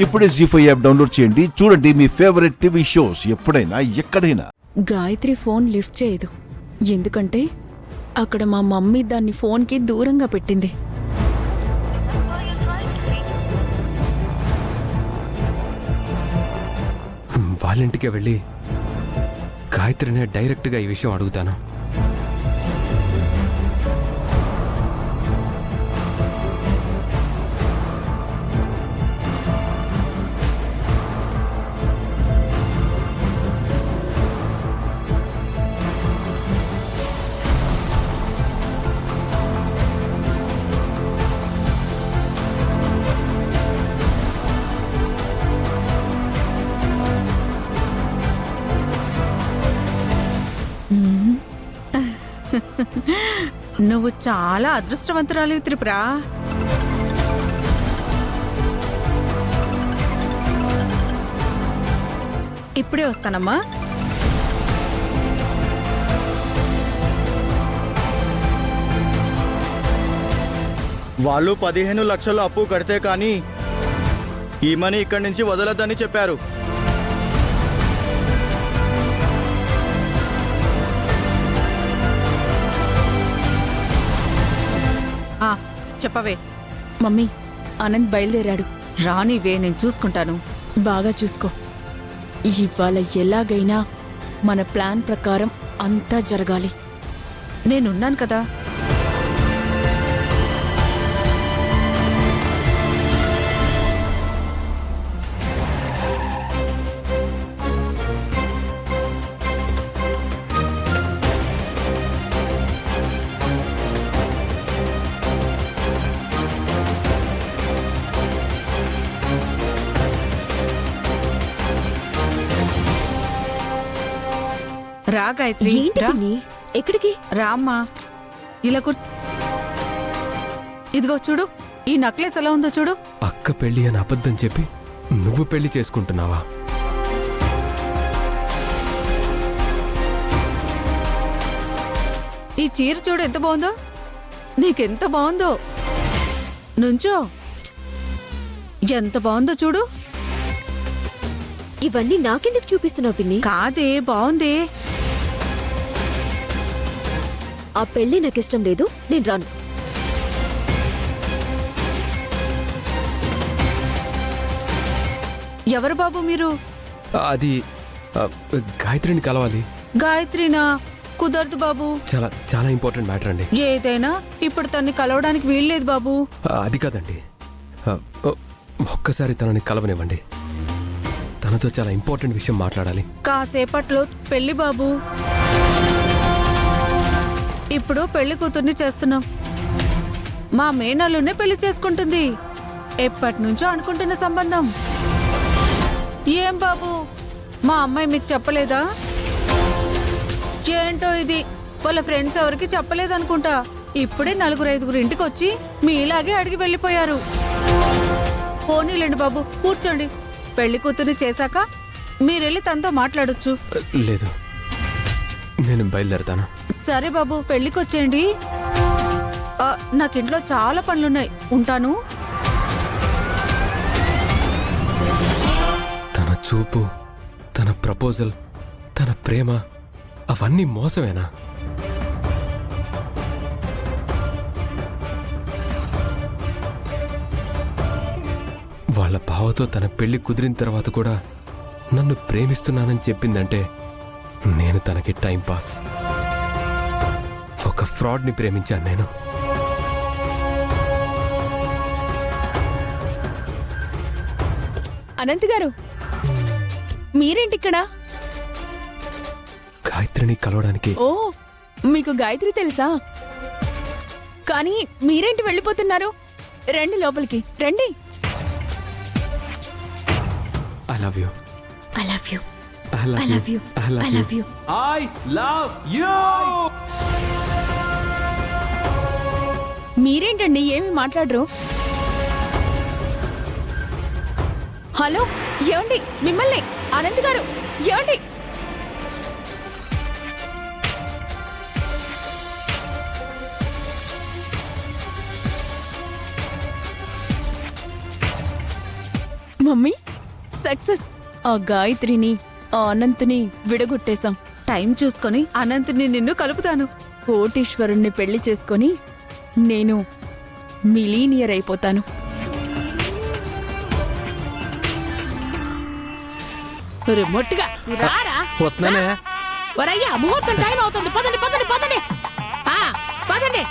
ఇప్పుడే జీ5 app download చేయండి. చూడండి మీ ఫేవరెట్ టీవీ షోస్ ఎప్పుడైనా ఎక్కడైనా. గాయత్రి ఫోన్ లిఫ్ట్ చేయదు, ఎందుకంటే అక్కడ మా మమ్మీ దాన్ని ఫోన్కి దూరంగా పెట్టింది. వాళ్ళింటికే వెళ్ళి గాయత్రినే డైరెక్ట్గా ఈ విషయం అడుగుతాను. నువ్వు చాలా అదృష్టవంతురాలు త్రిపుర. ఇప్పుడే వస్తానమ్మా. వాళ్ళు 15 లక్షలు అప్పు కడితే కానీ ఈ మనీ ఇక్కడి నుంచి వదలొద్దని చెప్పారు. చెప్పవే. మమ్మీ, అనంత్ బయలుదేరాడు. రానివే, నేను చూసుకుంటాను. బాగా చూసుకో. ఇవాళ ఎలాగైనా మన ప్లాన్ ప్రకారం అంతా జరగాలి. నేనున్నాను కదా. రా గాయత్రి. ఏంటి రా. పిన్ని? ఎక్కడికి? రామ్మా, ఇలా ఇదిగో చూడు, ఈ నెక్లెస్ ఎలా ఉందో చూడు. అక్క పెళ్లి అని అబద్ధం చెప్పి నువ్వు పెళ్లి చేసుకుంటున్నావా? ఈ చీర చూడు ఎంత బాగుందో. నీకెంత బాగుందో. నుంచో, ఎంత బాగుందో చూడు. ఇవన్నీ నాకెందుకు చూపిస్తున్నావు పిన్ని? కాదే, బాగుంది. ఆ పెళ్లి నాకిష్టం లేదు, నేను రాను. ఎవరు బాబు మీరు? అది గాయత్రిని కలవాలి. గాయత్రినా? కుదరదు బాబు. చాలా చాలా ఇంపార్టెంట్ మ్యాటర్ అండి. ఏదైనా ఇప్పుడు తన్ని కలవడానికి వీల్లేదు బాబు. అది కాదండి, ఒక్కసారి తనని కలవనివ్వండి. తనతో చాలా ఇంపార్టెంట్ విషయం మాట్లాడాలి. కాసేపట్లో పెళ్లి బాబు. ఇప్పుడు పెళ్లి కూతుర్ని చేస్తున్నాం. మా మేనల్లునే పెళ్లి చేసుకుంటుంది. ఎప్పటి నుంచో అనుకుంటున్న సంబంధం. ఏం బాబు, మా అమ్మాయి మీకు చెప్పలేదా? ఏంటో ఇది, వాళ్ళ ఫ్రెండ్స్ ఎవరికి చెప్పలేదనుకుంటా. ఇప్పుడే 4-5 ఇంటికి వచ్చి మీలాగే అడిగి వెళ్ళిపోయారు. పోనీలేండి బాబు, కూర్చోండి. పెళ్లి కూతుర్ని చేశాక మీరెళ్ళి తనతో మాట్లాడొచ్చు. లేదు, నేను బయలుదేరతాను. సరే బాబు, పెళ్లికొచ్చేయండి. నాకింట్లో చాలా పనులున్నాయి, ఉంటాను. తన చూపు, తన ప్రపోజల్, తన ప్రేమ అవన్నీ మోసమేనా? వాళ్ళ బావతో తన పెళ్లి కుదిరిన తర్వాత కూడా నన్ను ప్రేమిస్తున్నానని చెప్పిందంటే నేను తనకి టైం పాస్. ఒక ఫ్రాడ్ని ప్రేమించాను నేను. అనంత్ గారు, మీరేంటిక్కడ? గాయత్రిని కలవడానికి. ఓ, మీకు గాయత్రి తెలుసా? కానీ మీరేంటి వెళ్ళిపోతున్నారు? రండి లోపలికి రండి. I love you. I love you. I love I you. love you. I love I you. love you. I love you. మీరేంటండి ఏమి మాట్లాడరు? హలో, ఏమండి? మిమ్మల్ని. అనంత్ గారు, ఏమండి? Mummy success. ఆ గాయత్రిని ఆ అనంత్ని విడగొట్టేశాం. టైం చూసుకొని అనంత్ని నిన్ను కలుపుతాను. కోటీశ్వరుణ్ణి పెళ్లి చేసుకొని నేను మిలీనియర్ అయిపోతాను. ఒరే మొట్టిగా రారా. వస్తున్నానే. ఒరయ్యా ముహూర్తం టైం అవుతుంది. పదండి పదండి పదండి. పదండి.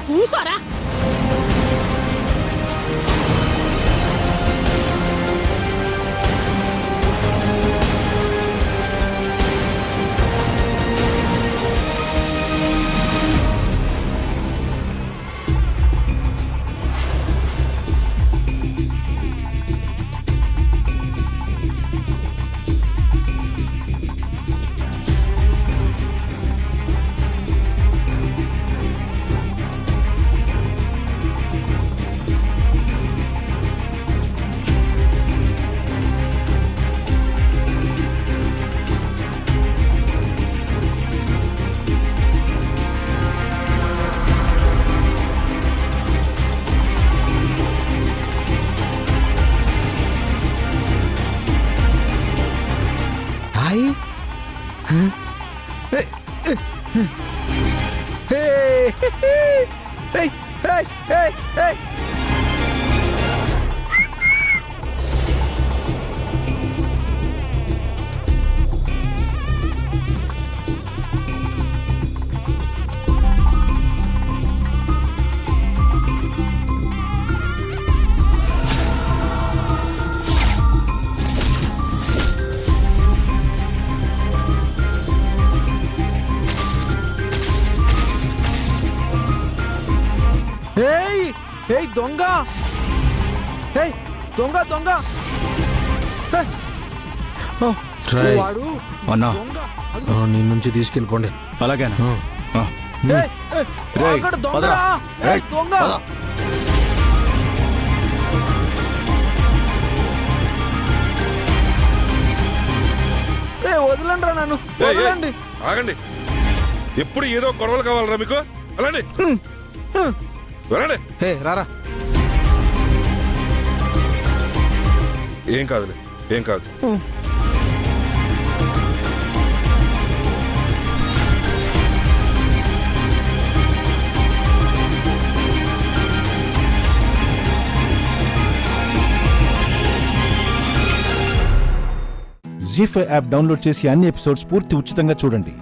కూసోరా. దొంగ దొంగ దొంగ వాడు అన్నా దొంగ. నీ నుంచి తీసుకెళ్ళిపోండి. అలాగేనా? ఏయ్, అక్కడ దొంగరా. ఏయ్, దొంగ. వదలండి రా నన్ను, వదలండి. ఆగండి. ఎప్పుడు ఏదో గొడవలు కావాలరా మీకు? వెళ్ళండి వెళ్ళండి. రారా. ఏం కాదులే, ఏం కాదు. జీ5 యాప్ డౌన్లోడ్ చేసి అన్ని ఎపిసోడ్స్ పూర్తి ఉచితంగా చూడండి.